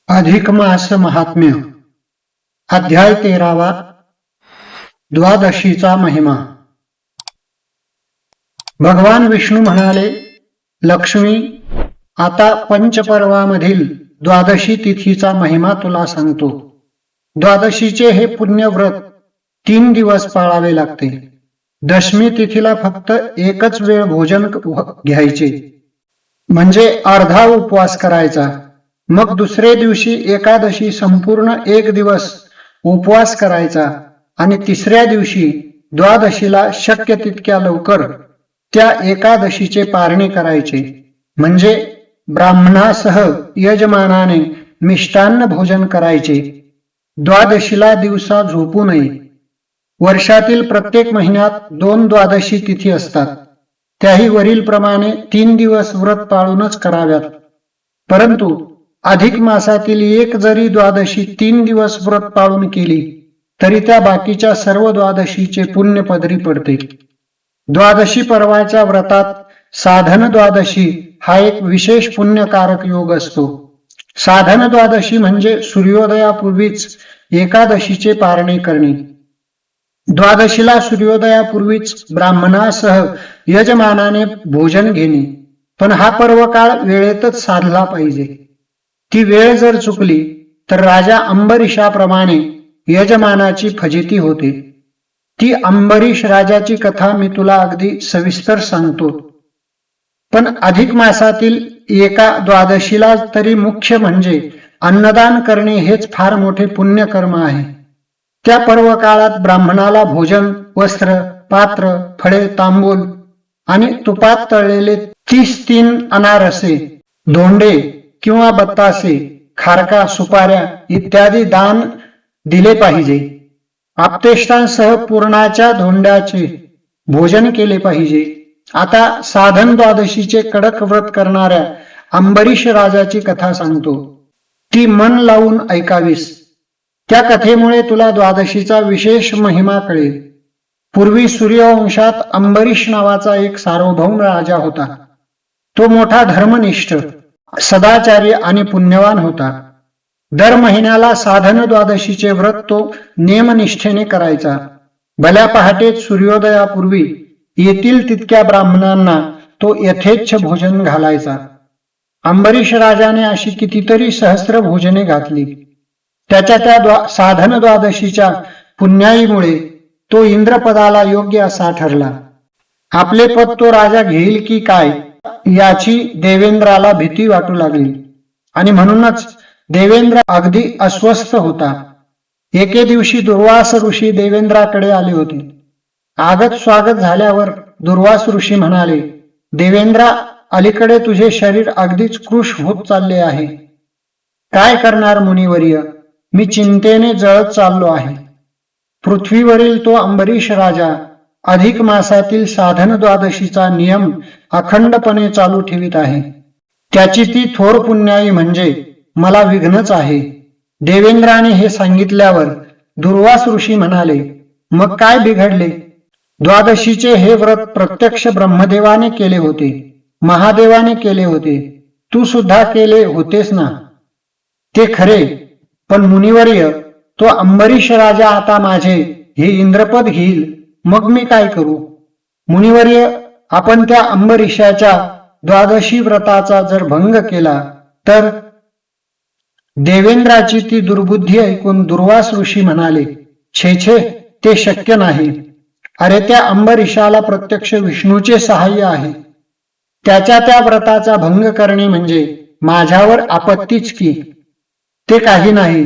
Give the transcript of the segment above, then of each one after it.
अधिक मास महात्म्य अध्याय 13वा द्वादशीचा महिमा। भगवान विष्णू म्हणाले, लक्ष्मी, आता पंचपर्वामधील द्वादशी तिथीचा महिमा तुला सांगतो। द्वादशीचे हे पुण्यव्रत 3 दिवस पाळावे लागते। दशमी तिथीला फक्त एकच वेळ भोजन घ्यायचे, म्हणजे अर्धा उपवास करायचा। मग दुसरे दिवशी एकादशी संपूर्ण 1 दिवस उपवास करायचा आणि तिसऱ्या दिवशी द्वादशीला शक्य तितक्या लवकर त्या एकादशीचे पारणे करायचे, म्हणजे ब्राह्मणासह यजमानाने मिष्टान्न भोजन करायचे। द्वादशीला दिवसा झोपू नये। वर्षातील प्रत्येक महिन्यात 2 द्वादशी तिथी असतात, त्याही वरीलप्रमाणे 3 दिवस व्रत पाळूनच कराव्यात। परंतु अधिक मासातील एक जरी द्वादशी 3 दिवस व्रत पाळून केली तरी त्या बाकीच्या सर्व द्वादशीचे पुण्य पदरी पडते। द्वादशी पर्वाच्या व्रतात साधन द्वादशी हा एक विशेष पुण्यकारक योग असतो। साधन द्वादशी म्हणजे सूर्योदयापूर्वीच एकादशीचे पारणे करणे। द्वादशीला सूर्योदयापूर्वीच ब्राह्मणासह यजमानाने भोजन घेणे, पण हा पर्व काळ वेळेतच साधला पाहिजे। ती वेळ जर चुकली तर राजा अंबरीशाप्रमाणे यजमानाची फजिती होते। ती अंबरीश राजाची कथा मी तुला अगदी सविस्तर सांगतो, पण अधिक मासातील एका द्वादशीला तरी मुख्य म्हणजे अन्नदान करणे हेच फार मोठे पुण्यकर्म आहे। त्या पर्व काळात ब्राह्मणाला भोजन, वस्त्र, पात्र, फळे, तांबूल आणि तुपात तळलेले 33 अनारसे, धोंडे किंवा बत्तासे, खारका, सुपाऱ्या इत्यादी दान दिले पाहिजे। आप्तेष्टांसह पूर्णाच्या धोंड्याचे भोजन केले पाहिजे। आता साधन द्वादशीचे कडक व्रत करणाऱ्या अंबरीश राजाची कथा सांगतो, ती मन लावून ऐकावीस। त्या कथेमुळे तुला द्वादशीचा विशेष महिमा कळेल। पूर्वी सूर्यवंशात अंबरीश नावाचा एक सार्वभौम राजा होता। तो मोठा धर्मनिष्ठ, सदाचारी आणि पुण्यवान होता। दर महिन्याला साधन द्वादशीचे व्रत तो नेमनिष्ठेने करायचा। भल्या पहाटेच सूर्योदयापूर्वी येतील तितक्या ब्राह्मणांना तो यथेच्छ भोजन घालायचा। अंबरीश राजाने अशी कितीतरी सहस्र भोजने घातली। त्याच्या त्या साधन द्वादशीच्या पुण्याईमुळे तो इंद्रपदाला योग्य असा ठरला। आपले पद तो राजा घेईल की काय याची देवेंद्राला भीती वाटू लागली आणि म्हणूनच देवेंद्र अगदी अस्वस्थ होता। एके दिवशी दुर्वास ऋषी देवेंद्राकडे आले होते। आगत स्वागत झाल्यावर दुर्वास ऋषी म्हणाले, देवेंद्रा, अलीकडे तुझे शरीर अगदीच कृश होत चालले आहे। काय करणार मुनिवर्य, मी चिंतेने जळत चाललो आहे। पृथ्वीवरील तो अंबरीश राजा अधिक मासातील साधन द्वादशीचा नियम अखंडपणे चालू ठेवित आहे। त्याची ती थोर पुण्याई म्हणजे मला विघ्नच आहे। देवेंद्राने हे सांगितल्यावर दुर्वास ऋषी म्हणाले, मग काय बिघडले? द्वादशीचे हे व्रत प्रत्यक्ष ब्रह्मदेवाने केले होते, महादेवाने केले होते, तू सुद्धा केले होतेस ना? ते खरे, पण मुनिवर्य, तो अंबरीश राजा आता माझे हे इंद्रपद घेईल, मग मी काय करू? मुनिवर्य, आपण त्या अंबरीशाच्या द्वादशी व्रताचा जर भंग केला तर? देवेंद्राची ती दुर्बुद्धी ऐकून दुर्वास ऋषी म्हणाले, छे छे, ते शक्य नाही। अरे, त्या अंबरीशाला प्रत्यक्ष विष्णूचे सहाय्य आहे। त्याच्या त्या व्रताचा भंग करणे म्हणजे माझ्यावर आपत्तीच की। ते काही नाही।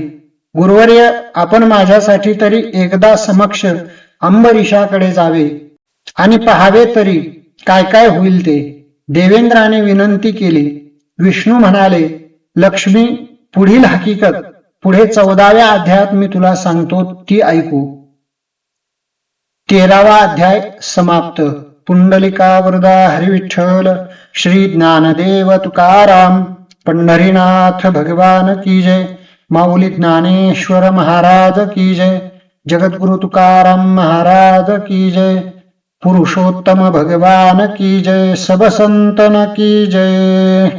गुरुवर्य, आपण माझ्यासाठी तरी एकदा समक्ष अंबरीशाकडे जावे आणि पहावे तरी काय काय होईल ते। देवेंद्राने विनंती केली। विष्णू म्हणाले, लक्ष्मी, पुढील हकीकत पुढे 14व्या अध्यायात मी तुला सांगतो, ती ऐकू। 13वा अध्याय समाप्त। पुंडलिका वरदा हरिविठ्ठल श्री ज्ञानदेव तुकाराम पंढरीनाथ भगवान की जय। माऊली ज्ञानेश्वर महाराज की जय। जगद्गुरु तुकाराम महाराज की जय। पुरुषोत्तम भगवान की जय। सब संतन की जय।